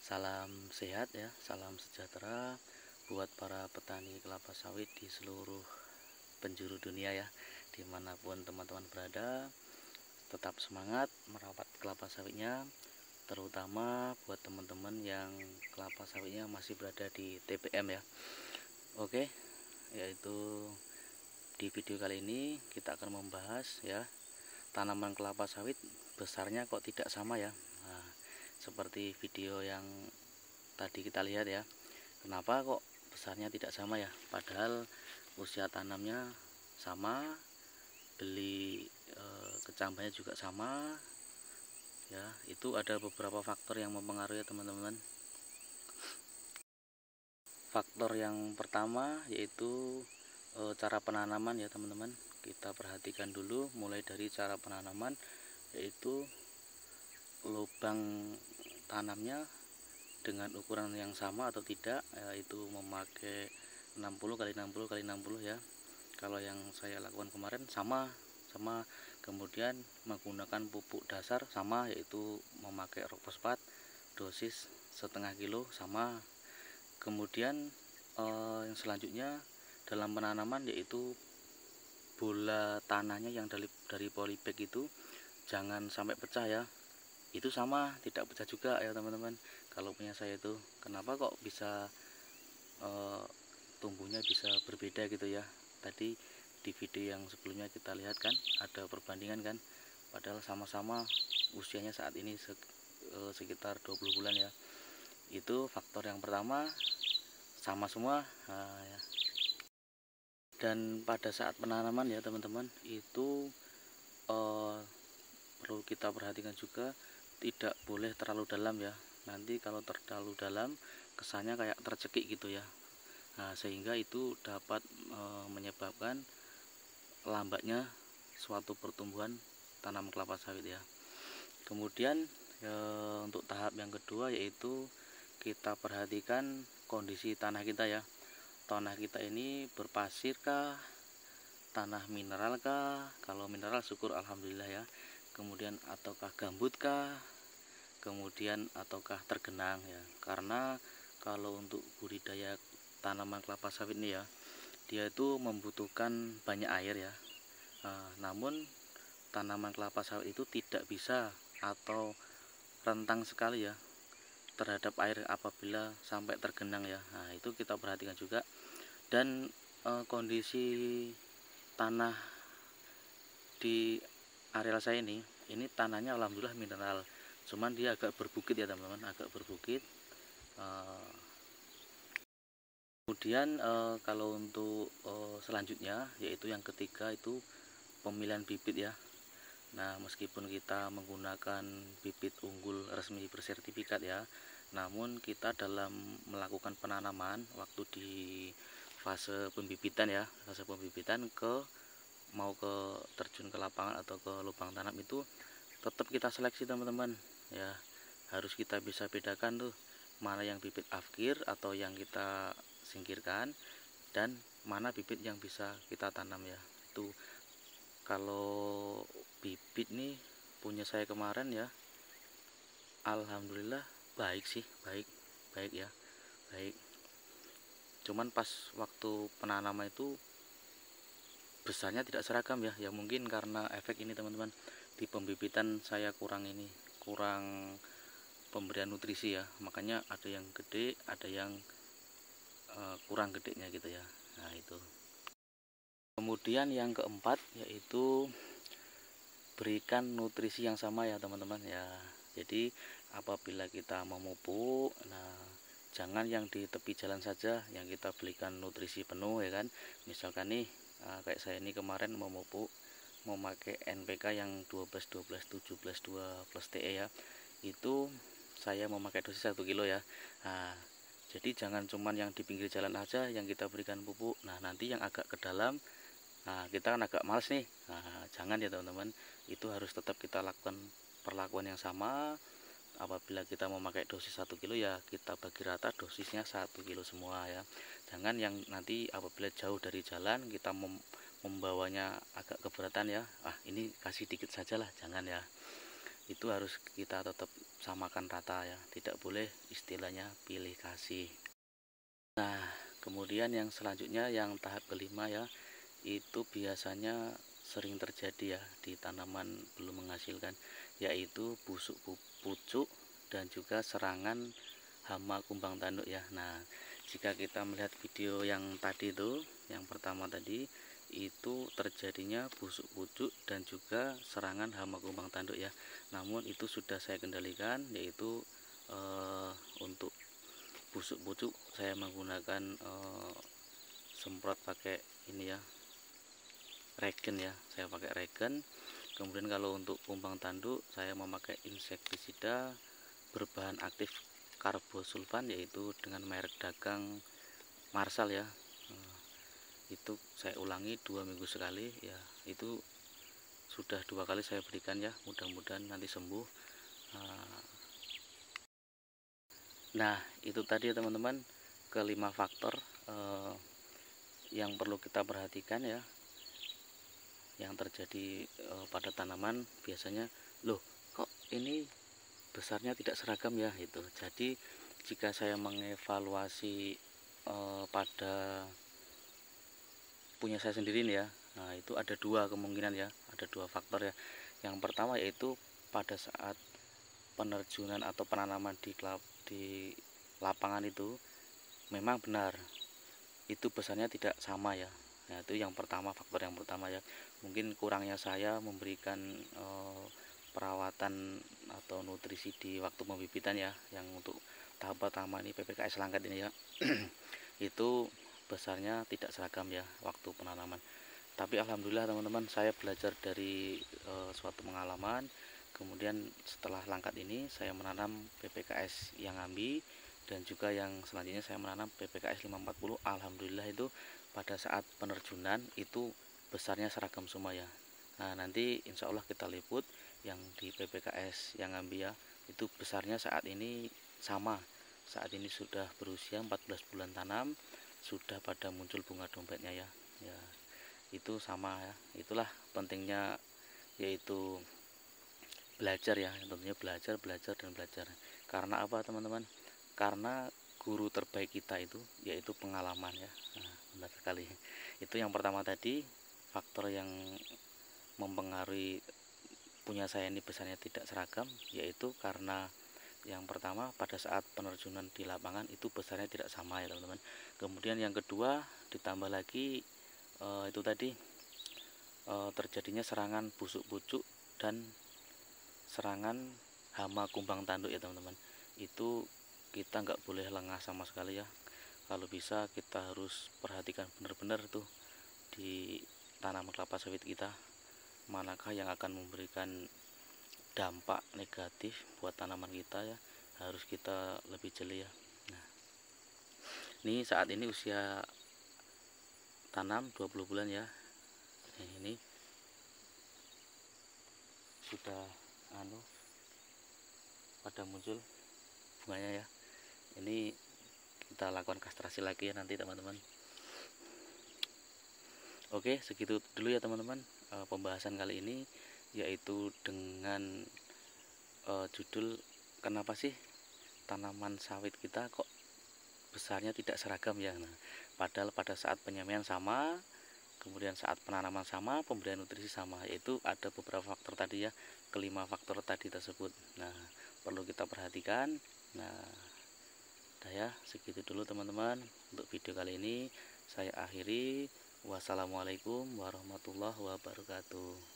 Salam sehat ya, salam sejahtera buat para petani kelapa sawit di seluruh penjuru dunia ya. Dimanapun teman-teman berada, tetap semangat merawat kelapa sawitnya, terutama buat teman-teman yang kelapa sawitnya masih berada di TPM ya. Oke, yaitu di video kali ini kita akan membahas ya, tanaman kelapa sawit besarnya kok tidak sama ya. Nah, seperti video yang tadi kita lihat ya, kenapa kok besarnya tidak sama ya, padahal usia tanamnya sama, beli kecambahnya juga sama ya. Itu ada beberapa faktor yang mempengaruhi ya teman-teman. Faktor yang pertama yaitu cara penanaman ya teman-teman. Kita perhatikan dulu mulai dari cara penanaman, yaitu lubang tanamnya dengan ukuran yang sama atau tidak, yaitu memakai 60 kali 60 kali 60 ya. Kalau yang saya lakukan kemarin sama. Kemudian menggunakan pupuk dasar sama, yaitu memakai rock fosfat dosis setengah kilo sama. Kemudian yang selanjutnya dalam penanaman yaitu bola tanahnya yang dari polybag itu jangan sampai pecah ya. Itu sama, tidak pecah juga ya teman-teman. Kalau punya saya itu, kenapa kok bisa tumbuhnya bisa berbeda gitu ya. Tadi di video yang sebelumnya kita lihat kan ada perbandingan kan, padahal sama-sama usianya saat ini sekitar 20 bulan ya. Itu faktor yang pertama, sama semua. Nah, ya. Dan pada saat penanaman ya teman-teman, itu perlu kita perhatikan juga, tidak boleh terlalu dalam ya. Nanti kalau terlalu dalam kesannya kayak tercekik gitu ya. Nah, sehingga itu dapat menyebabkan lambatnya suatu pertumbuhan tanaman kelapa sawit ya. Kemudian untuk tahap yang kedua yaitu kita perhatikan kondisi tanah kita ya. Tanah kita ini berpasir kah, tanah mineral kah? Kalau mineral syukur alhamdulillah ya. Kemudian ataukah gambut kah? Kemudian ataukah tergenang ya. Karena kalau untuk budidaya tanaman kelapa sawit ini ya, dia itu membutuhkan banyak air ya. Namun tanaman kelapa sawit itu tidak bisa atau rentang sekali ya terhadap air apabila sampai tergenang ya. Nah, itu kita perhatikan juga. Dan kondisi tanah di areal saya ini tanahnya alhamdulillah mineral, cuman dia agak berbukit ya teman-teman, agak berbukit. Kemudian kalau untuk selanjutnya yaitu yang ketiga itu pemilihan bibit ya. Nah, meskipun kita menggunakan bibit unggul resmi bersertifikat ya, namun kita dalam melakukan penanaman waktu di fase pembibitan ya, fase pembibitan mau ke terjun ke lapangan atau ke lubang tanam itu tetap kita seleksi teman-teman ya. Harus kita bisa bedakan tuh mana yang bibit afkir atau yang kita singkirkan, dan mana bibit yang bisa kita tanam ya. Itu kalau bibit nih punya saya kemarin ya, alhamdulillah baik sih, baik ya, baik. Cuman pas waktu penanaman itu besarnya tidak seragam ya. Ya mungkin karena efek ini teman-teman, di pembibitan saya kurang pemberian nutrisi ya, makanya ada yang gede, ada yang kurang gedenya gitu ya. Nah, itu. Kemudian yang keempat yaitu berikan nutrisi yang sama ya teman-teman ya. Jadi apabila kita memupuk, nah jangan yang di tepi jalan saja yang kita belikan nutrisi penuh ya kan. Misalkan nih kayak saya ini kemarin memupuk memakai NPK yang 12 12 17 2 plus TE ya. Itu saya memakai dosis 1 kilo ya. Nah, jadi jangan cuman yang di pinggir jalan aja yang kita berikan pupuk. Nah, nanti yang agak ke dalam, nah kita kan agak males nih. Nah, jangan ya teman-teman. Itu harus tetap kita lakukan perlakuan yang sama. Apabila kita memakai dosis 1 kilo ya kita bagi rata dosisnya 1 kilo semua ya. Jangan yang nanti apabila jauh dari jalan kita membawanya agak keberatan ya. Ini kasih dikit saja lah, jangan ya. itu harus kita tetap samakan rata ya, tidak boleh istilahnya pilih kasih. Nah, kemudian yang selanjutnya yang tahap kelima ya, itu biasanya sering terjadi ya di tanaman belum menghasilkan, yaitu busuk pucuk dan juga serangan hama kumbang tanduk ya. Nah, jika kita melihat video yang tadi itu, yang pertama tadi, itu terjadinya busuk pucuk dan juga serangan hama kumbang tanduk ya. Namun itu sudah saya kendalikan, yaitu untuk busuk pucuk saya menggunakan semprot pakai ini ya, regen ya, saya pakai regen. Kemudian kalau untuk kumbang tanduk saya memakai insektisida berbahan aktif karbosulfan, yaitu dengan merek dagang Marshall ya. Itu saya ulangi 2 minggu sekali ya, itu sudah 2 kali saya berikan ya, mudah-mudahan nanti sembuh. Nah itu tadi ya teman-teman, kelima faktor yang perlu kita perhatikan ya, yang terjadi pada tanaman. Biasanya loh kok ini besarnya tidak seragam ya, itu. Jadi jika saya mengevaluasi pada punya saya sendiri nih ya, nah itu ada 2 kemungkinan ya, ada 2 faktor ya. Yang pertama yaitu pada saat penerjunan atau penanaman di lapangan itu memang benar itu besarnya tidak sama ya. Nah itu yang pertama, faktor yang pertama ya, mungkin kurangnya saya memberikan perawatan atau nutrisi di waktu pembibitan ya, yang untuk tahap pertama ini PPKS Langkat ini ya. Itu besarnya tidak seragam ya waktu penanaman. Tapi alhamdulillah teman-teman, saya belajar dari suatu pengalaman. Kemudian setelah Langkat ini saya menanam PPKS yang Ambi, dan juga yang selanjutnya saya menanam PPKS 540. Alhamdulillah itu pada saat penerjunan itu besarnya seragam semua ya. Nah nanti insya Allah kita liput yang di PPKS yang Ambi ya, itu besarnya saat ini sama. Saat ini sudah berusia 14 bulan tanam, sudah pada muncul bunga dompetnya ya. Ya itu sama ya. Itulah pentingnya yaitu belajar ya, tentunya belajar dan belajar. Karena apa teman-teman? Karena guru terbaik kita itu yaitu pengalaman ya. Nah, benar sekali. Itu yang pertama tadi, faktor yang mempengaruhi punya saya ini besarnya tidak seragam, yaitu karena yang pertama pada saat penerjunan di lapangan itu besarnya tidak sama ya teman-teman. Kemudian yang kedua ditambah lagi itu tadi terjadinya serangan busuk pucuk dan serangan hama kumbang tanduk ya teman-teman. Itu kita nggak boleh lengah sama sekali ya. Kalau bisa kita harus perhatikan benar-benar tuh di tanaman kelapa sawit kita, manakah yang akan memberikan dampak negatif buat tanaman kita ya, harus kita lebih jeli ya. Nah ini saat ini usia tanam 20 bulan ya. Ini sudah pada muncul bunganya ya. Ini kita lakukan kastrasi lagi ya nanti teman-teman. Oke, segitu dulu ya teman-teman pembahasan kali ini, yaitu dengan judul kenapa sih tanaman sawit kita kok besarnya tidak seragam ya. Nah, padahal pada saat penyemaian sama, kemudian saat penanaman sama, pemberian nutrisi sama, yaitu ada beberapa faktor tadi ya, kelima faktor tadi tersebut. Nah perlu kita perhatikan. Nah udah ya, segitu dulu teman-teman untuk video kali ini. Saya akhiri. Wassalamualaikum warahmatullahi wabarakatuh.